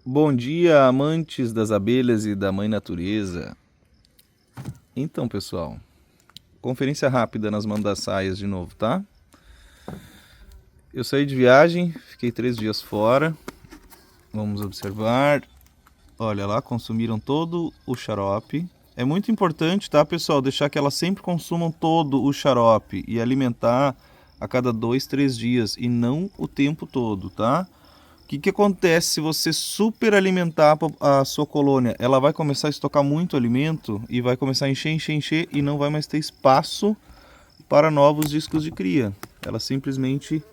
Bom dia, amantes das abelhas e da mãe natureza. Então, pessoal, conferência rápida nas mandaçaias de novo, tá? Eu saí de viagem, fiquei 3 dias fora. Vamos observar. Olha lá, consumiram todo o xarope. É muito importante, tá, pessoal, deixar que elas sempre consumam todo o xarope e alimentar a cada 2, 3 dias e não o tempo todo, tá? O que acontece se você superalimentar a sua colônia? Ela vai começar a estocar muito alimento e vai começar a encher e não vai mais ter espaço para novos discos de cria. Elas simplesmente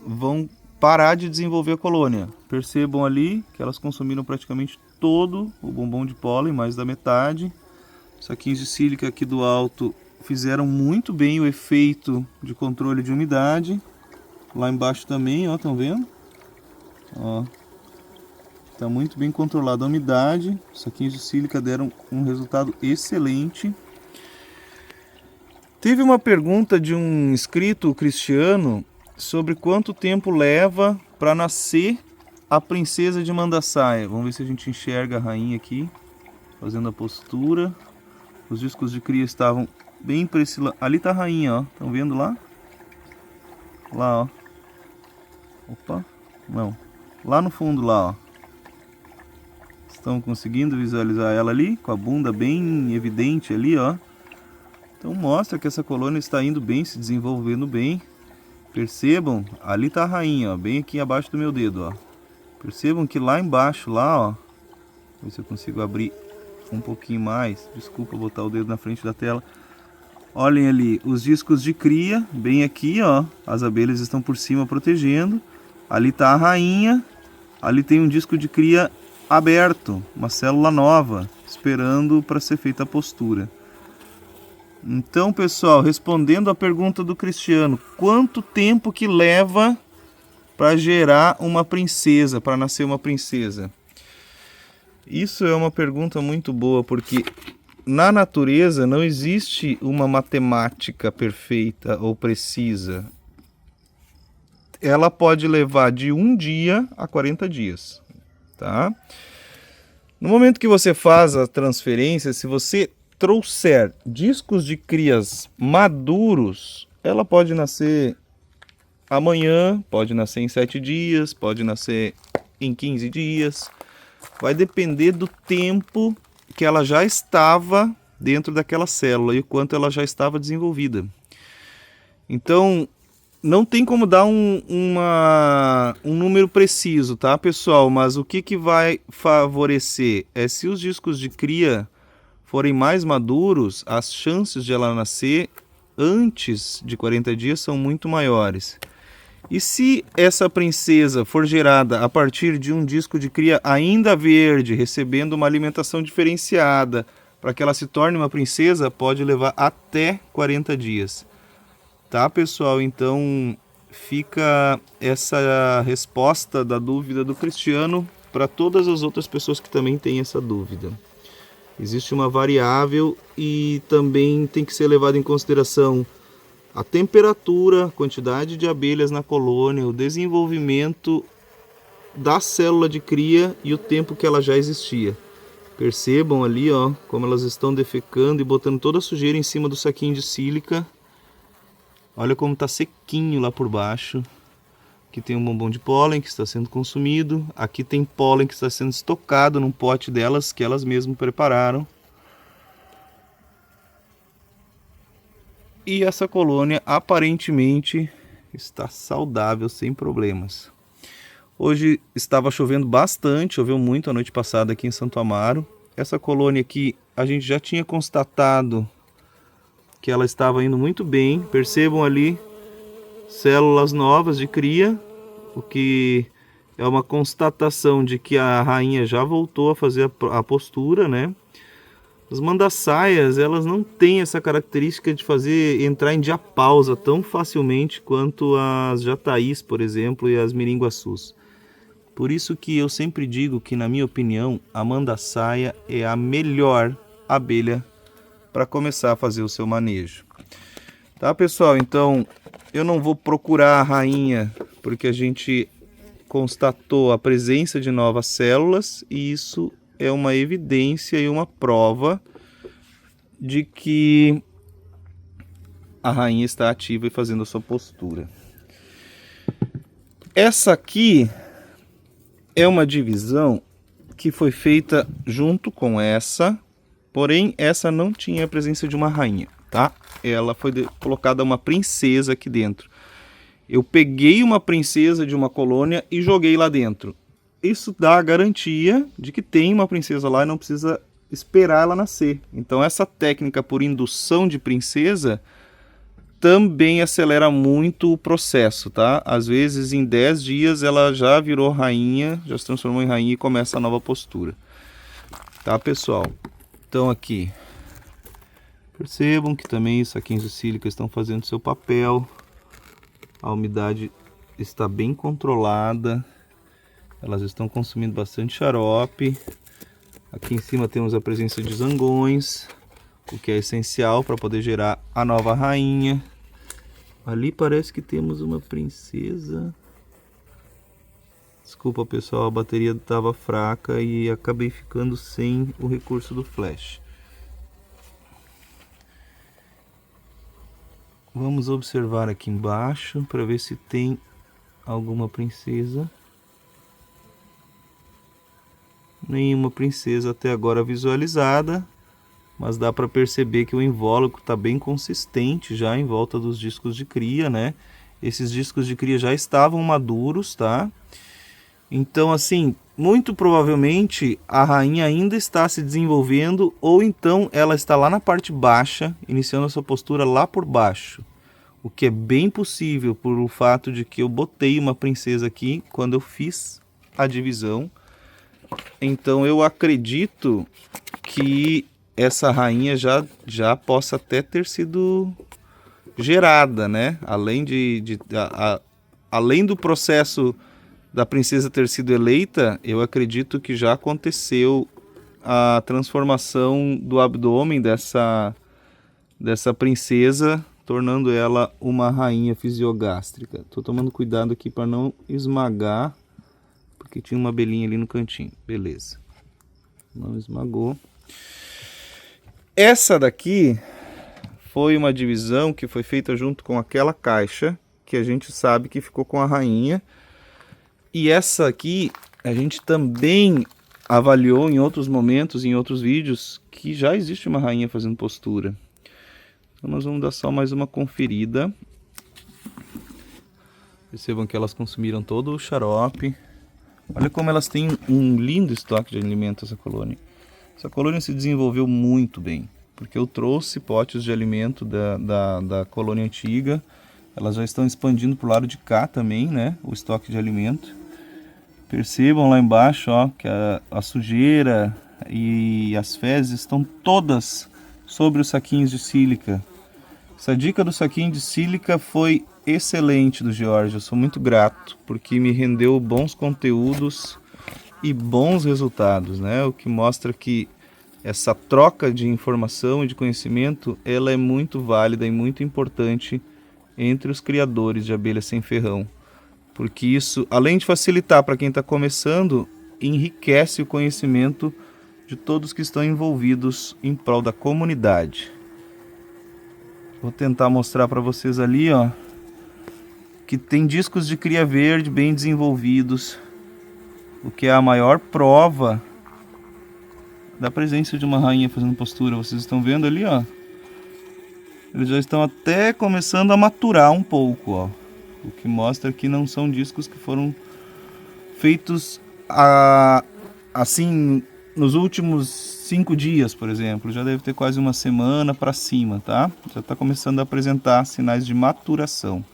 vão parar de desenvolver a colônia. Percebam ali que elas consumiram praticamente todo o bombom de pólen, mais da metade. Saquinhos de sílica aqui do alto fizeram muito bem o efeito de controle de umidade. Lá embaixo também, ó, estão vendo? Ó, tá muito bem controlada a umidade. Os saquinhos de sílica deram um resultado excelente. Teve uma pergunta de um inscrito, Cristiano, sobre quanto tempo leva para nascer a princesa de Mandaçaia. Vamos ver se a gente enxerga a rainha aqui, fazendo a postura. Os discos de cria estavam bem para esse lado. Ali tá a rainha, ó. Estão vendo lá? Lá, ó. Opa, não. Lá no fundo, lá, ó. Estão conseguindo visualizar ela ali, com a bunda bem evidente ali, ó. Então mostra que essa colônia está indo bem, se desenvolvendo bem. Percebam, ali está a rainha, ó, bem aqui abaixo do meu dedo, ó. Percebam que lá embaixo, lá, ó. Vou ver se eu consigo abrir um pouquinho mais. Desculpa botar o dedo na frente da tela. Olhem ali, os discos de cria, bem aqui, ó. As abelhas estão por cima protegendo. Ali está a rainha. Ali tem um disco de cria aberto, uma célula nova, esperando para ser feita a postura. Então, pessoal, respondendo a pergunta do Cristiano, quanto tempo que leva para gerar uma princesa, para nascer uma princesa? Isso é uma pergunta muito boa, porque na natureza não existe uma matemática perfeita ou precisa. Ela pode levar de 1 dia a 40 dias, tá? No momento que você faz a transferência, se você trouxer discos de crias maduros, ela pode nascer amanhã, pode nascer em 7 dias, pode nascer em 15 dias. Vai depender do tempo que ela já estava dentro daquela célula e o quanto ela já estava desenvolvida. Então, não tem como dar um número preciso, tá, pessoal? Mas o que vai favorecer é se os discos de cria forem mais maduros, as chances de ela nascer antes de 40 dias são muito maiores. E se essa princesa for gerada a partir de um disco de cria ainda verde, recebendo uma alimentação diferenciada, para que ela se torne uma princesa, pode levar até 40 dias. Tá, pessoal? Então fica essa resposta da dúvida do Cristiano para todas as outras pessoas que também têm essa dúvida. Existe uma variável e também tem que ser levado em consideração a temperatura, a quantidade de abelhas na colônia, o desenvolvimento da célula de cria e o tempo que ela já existia. Percebam ali, ó, como elas estão defecando e botando toda a sujeira em cima do saquinho de sílica. Olha como está sequinho lá por baixo. Aqui tem um bombom de pólen que está sendo consumido. Aqui tem pólen que está sendo estocado num pote delas, que elas mesmas prepararam. E essa colônia aparentemente está saudável, sem problemas. Hoje estava chovendo bastante, choveu muito a noite passada aqui em Santo Amaro. Essa colônia aqui a gente já tinha constatado que ela estava indo muito bem. Percebam ali células novas de cria, o que é uma constatação de que a rainha já voltou a fazer a postura, né? As mandaçaias, elas não têm essa característica de entrar em diapausa tão facilmente quanto as jataís, por exemplo, e as miringuaçus. Por isso que eu sempre digo que, na minha opinião, a mandaçaia é a melhor abelha para começar a fazer o seu manejo. Tá, pessoal? Então, eu não vou procurar a rainha, porque a gente constatou a presença de novas células, e isso é uma evidência e uma prova de que a rainha está ativa e fazendo a sua postura. Essa aqui é uma divisão que foi feita junto com essa, porém essa não tinha a presença de uma rainha, tá? Ela foi colocada uma princesa aqui dentro. Eu peguei uma princesa de uma colônia e joguei lá dentro. Isso dá a garantia de que tem uma princesa lá e não precisa esperar ela nascer. Então essa técnica por indução de princesa também acelera muito o processo, tá? Às vezes em 10 dias ela já virou rainha, já se transformou em rainha e começa a nova postura. Tá, pessoal? Então aqui, percebam que também os saquinhos de sílica estão fazendo seu papel. A umidade está bem controlada. Elas estão consumindo bastante xarope. Aqui em cima temos a presença de zangões, o que é essencial para poder gerar a nova rainha. Ali parece que temos uma princesa. Desculpa, pessoal, a bateria estava fraca e acabei ficando sem o recurso do flash. Vamos observar aqui embaixo para ver se tem alguma princesa. Nenhuma princesa até agora visualizada, mas dá para perceber que o invólucro está bem consistente já em volta dos discos de cria, né? Esses discos de cria já estavam maduros, tá? Então, assim, muito provavelmente a rainha ainda está se desenvolvendo, ou então ela está lá na parte baixa, iniciando a sua postura lá por baixo. O que é bem possível por o fato de que eu botei uma princesa aqui quando eu fiz a divisão. Então eu acredito que essa rainha já possa até ter sido gerada, né? Além do processo da princesa ter sido eleita, eu acredito que já aconteceu a transformação do abdômen dessa princesa, tornando ela uma rainha fisiogástrica. Estou tomando cuidado aqui para não esmagar, porque tinha uma abelhinha ali no cantinho. Beleza. Não esmagou. Essa daqui foi uma divisão que foi feita junto com aquela caixa, que a gente sabe que ficou com a rainha. E essa aqui a gente também avaliou em outros momentos, em outros vídeos, que já existe uma rainha fazendo postura. Então nós vamos dar só mais uma conferida. Percebam que elas consumiram todo o xarope. Olha como elas têm um lindo estoque de alimento, essa colônia. Essa colônia se desenvolveu muito bem, porque eu trouxe potes de alimento da colônia antiga. Elas já estão expandindo para o lado de cá também, né? O estoque de alimento. Percebam lá embaixo, ó, que a sujeira e as fezes estão todas sobre os saquinhos de sílica. Essa dica do saquinho de sílica foi excelente do George. Eu sou muito grato, porque me rendeu bons conteúdos e bons resultados, né? O que mostra que essa troca de informação e de conhecimento, ela é muito válida e muito importante entre os criadores de abelhas sem ferrão. Porque isso, além de facilitar para quem está começando, enriquece o conhecimento de todos que estão envolvidos em prol da comunidade. Vou tentar mostrar para vocês ali, ó, que tem discos de cria verde bem desenvolvidos, o que é a maior prova da presença de uma rainha fazendo postura. Vocês estão vendo ali, ó, eles já estão até começando a maturar um pouco, ó, o que mostra que não são discos que foram feitos assim nos últimos 5 dias, por exemplo. Já deve ter quase uma semana para cima, tá? Já está começando a apresentar sinais de maturação.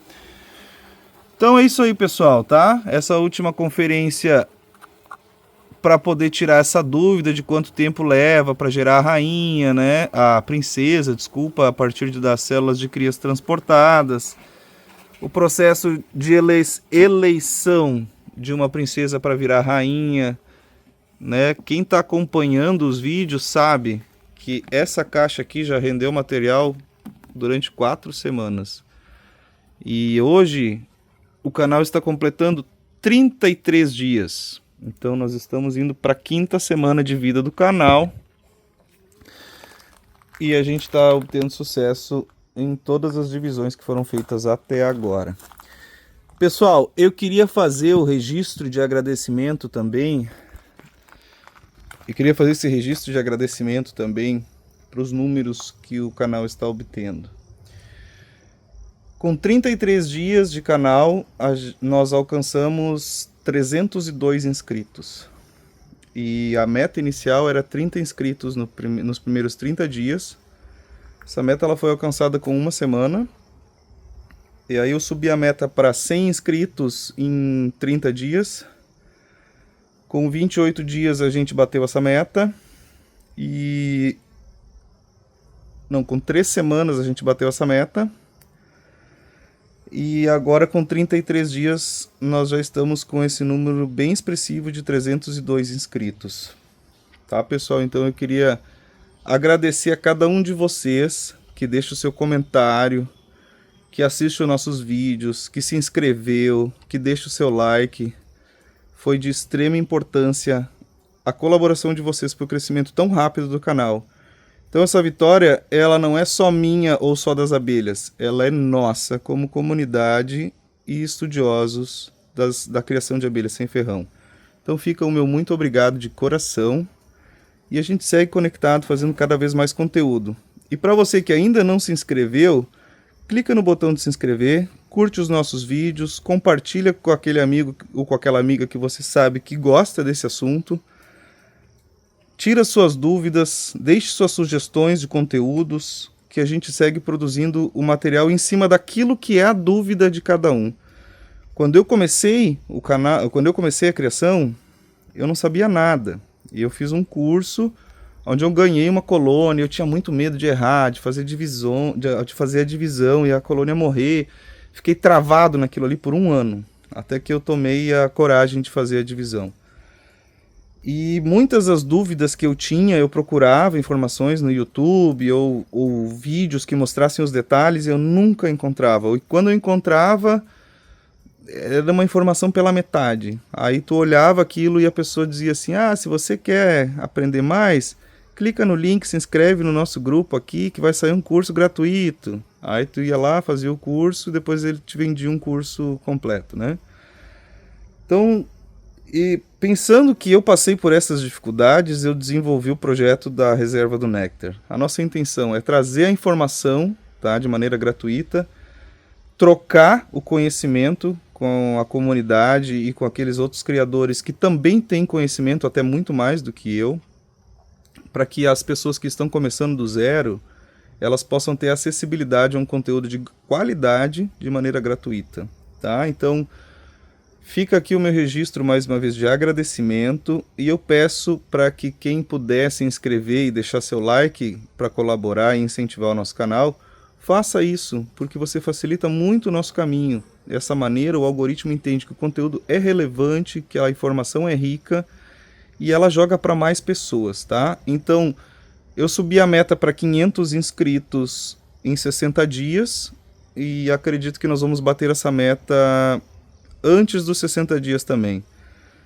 Então é isso aí, pessoal, tá? Essa última conferência para poder tirar essa dúvida de quanto tempo leva para gerar a rainha, né? A princesa, desculpa, a partir das células de crias transportadas. O processo de eleição de uma princesa para virar rainha, né? Quem está acompanhando os vídeos sabe que essa caixa aqui já rendeu material durante 4 semanas. E hoje o canal está completando 33 dias. Então nós estamos indo para a 5ª semana de vida do canal. E a gente está obtendo sucesso em todas as divisões que foram feitas até agora. Pessoal, eu queria fazer o registro de agradecimento também. Eu queria fazer esse registro de agradecimento também para os números que o canal está obtendo. Com 33 dias de canal, nós alcançamos 302 inscritos. E a meta inicial era 30 inscritos nos primeiros 30 dias. Essa meta ela foi alcançada com uma semana. E aí eu subi a meta para 100 inscritos em 30 dias. Com 28 dias a gente bateu essa meta. Com 3 semanas a gente bateu essa meta. E agora com 33 dias nós já estamos com esse número bem expressivo de 302 inscritos. Tá, pessoal? Então eu queria agradecer a cada um de vocês que deixa o seu comentário, que assiste os nossos vídeos, que se inscreveu, que deixa o seu like. Foi de extrema importância a colaboração de vocês para o crescimento tão rápido do canal. Então essa vitória, ela não é só minha ou só das abelhas, ela é nossa como comunidade e estudiosos da criação de abelhas sem ferrão. Então fica o meu muito obrigado de coração e a gente segue conectado fazendo cada vez mais conteúdo. E para você que ainda não se inscreveu, clica no botão de se inscrever, curte os nossos vídeos, compartilha com aquele amigo ou com aquela amiga que você sabe que gosta desse assunto. Tira suas dúvidas, deixe suas sugestões de conteúdos, que a gente segue produzindo o material em cima daquilo que é a dúvida de cada um. Quando eu comecei o canal, quando eu comecei a criação, eu não sabia nada. E eu fiz um curso onde eu ganhei uma colônia, eu tinha muito medo de errar, de fazer a divisão e a colônia morrer. Fiquei travado naquilo ali por um ano, até que eu tomei a coragem de fazer a divisão. E muitas das dúvidas que eu tinha, eu procurava informações no YouTube ou vídeos que mostrassem os detalhes, eu nunca encontrava. E quando eu encontrava, era uma informação pela metade. Aí tu olhava aquilo e a pessoa dizia assim, se você quer aprender mais, clica no link, se inscreve no nosso grupo aqui que vai sair um curso gratuito. Aí tu ia lá, fazia o curso e depois ele te vendia um curso completo, né? Então, e pensando que eu passei por essas dificuldades, eu desenvolvi o projeto da Reserva do Néctar. A nossa intenção é trazer a informação, tá, de maneira gratuita, trocar o conhecimento com a comunidade e com aqueles outros criadores que também têm conhecimento, até muito mais do que eu, para que as pessoas que estão começando do zero, elas possam ter acessibilidade a um conteúdo de qualidade de maneira gratuita, tá? Então, fica aqui o meu registro mais uma vez de agradecimento e eu peço para que quem puder se inscrever e deixar seu like para colaborar e incentivar o nosso canal, faça isso, porque você facilita muito o nosso caminho. Dessa maneira o algoritmo entende que o conteúdo é relevante, que a informação é rica e ela joga para mais pessoas, tá? Então, eu subi a meta para 500 inscritos em 60 dias e acredito que nós vamos bater essa meta antes dos 60 dias também,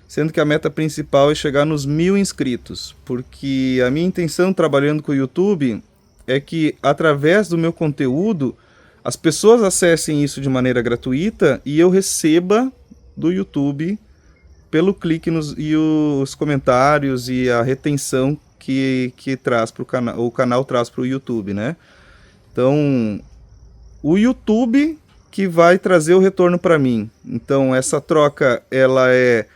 sendo que a meta principal é chegar nos 1000 inscritos, porque a minha intenção trabalhando com o YouTube é que através do meu conteúdo as pessoas acessem isso de maneira gratuita e eu receba do YouTube pelo clique e os comentários e a retenção que traz para o canal traz para o YouTube, né? Então, o YouTube que vai trazer o retorno para mim. Então essa troca ela é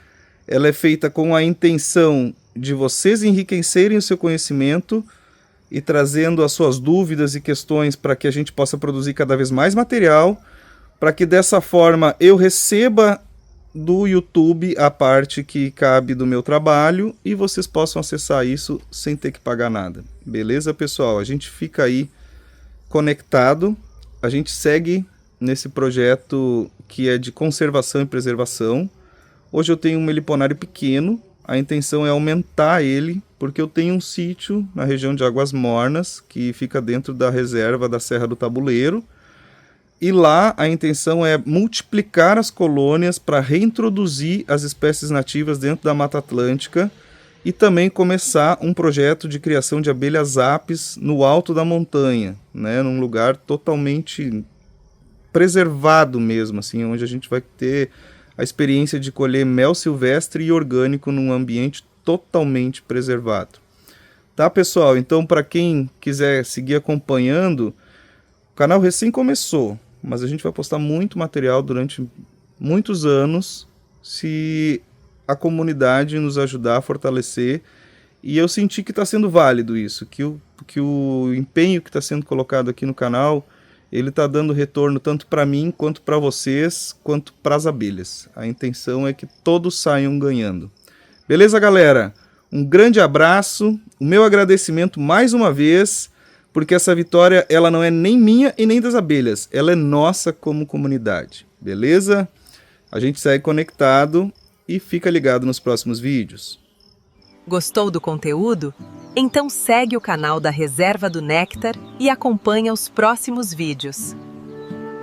feita com a intenção de vocês enriquecerem o seu conhecimento e trazendo as suas dúvidas e questões para que a gente possa produzir cada vez mais material, para que dessa forma eu receba do YouTube a parte que cabe do meu trabalho e vocês possam acessar isso sem ter que pagar nada. Beleza, pessoal? A gente fica aí conectado, a gente segue nesse projeto que é de conservação e preservação. Hoje eu tenho um meliponário pequeno, a intenção é aumentar ele, porque eu tenho um sítio na região de Águas Mornas, que fica dentro da reserva da Serra do Tabuleiro. E lá a intenção é multiplicar as colônias para reintroduzir as espécies nativas dentro da Mata Atlântica e também começar um projeto de criação de abelhas apis no alto da montanha, né, num lugar totalmente preservado mesmo, assim, onde a gente vai ter a experiência de colher mel silvestre e orgânico num ambiente totalmente preservado. Tá, pessoal? Então, para quem quiser seguir acompanhando, o canal recém começou, mas a gente vai postar muito material durante muitos anos, se a comunidade nos ajudar a fortalecer. E eu senti que está sendo válido isso, que o empenho que está sendo colocado aqui no canal, ele está dando retorno tanto para mim, quanto para vocês, quanto para as abelhas. A intenção é que todos saiam ganhando. Beleza, galera? Um grande abraço, o meu agradecimento mais uma vez, porque essa vitória ela não é nem minha e nem das abelhas, ela é nossa como comunidade, beleza? A gente segue conectado e fica ligado nos próximos vídeos. Gostou do conteúdo? Então segue o canal da Reserva do Néctar e acompanha os próximos vídeos.